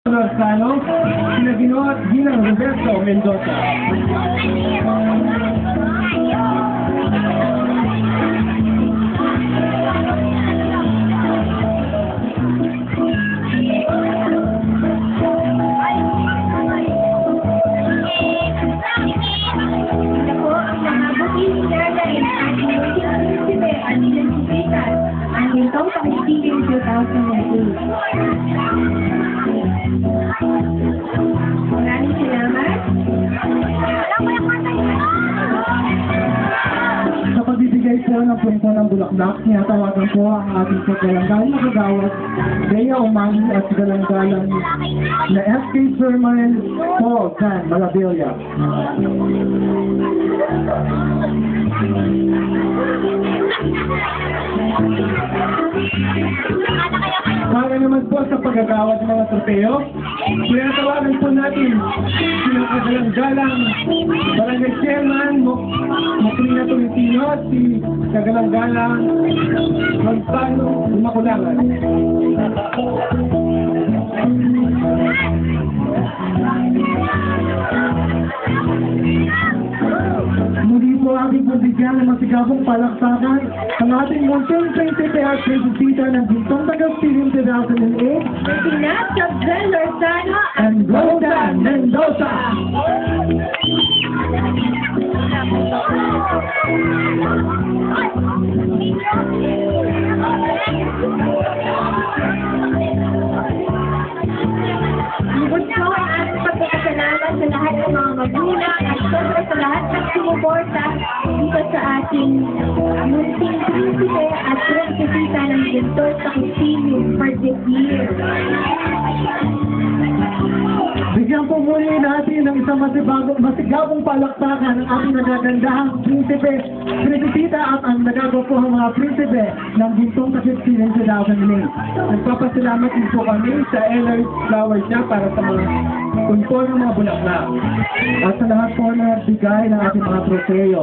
Lozano, sina Ginang Roberto Mendoza. Maraming salamat. Sa pagbibigay po ng punto ng bulaklak, tinatawagan po ang ating kagalang-galang na kagawad, Bea Umani at kagalang-galang na SK Chairman Paul San Malabilla. Para naman po sa paggagawad ng mga trofeo, tinatawagan po natin silang kagalang-galang Barangay Chairman Mokrina Tolentino at si kagalang-galang Gonzalo Makulangan. Muli po ating pagbigyan ng masigabong palakpakan ang ating munting Prinsipe at Prinsipita ng Gintong Tagapilin 2008, Sina Sabel Lozano and Rhoda Mendoza. Lubos po ang ating pagkakasalamat sa lahat ng mga magulang at siyempre sa lahat ng sumuporta dito sa ating munting prinsipe at prinsipita ng Gintong Tagapilin for this year. Bigyan po muli natin ng isang masigabong palakpakan ng ating nagagandahang prinsipe, prinsipita at ang nagagapuhang mga prinsipe ng Gintong Tagapilin 2008. Nagpapasalamat din po kami sa Ellers Flowers niya para sa mga punto ng mga bulaklak at sa lahat po na bigay ng ating mga trofeo.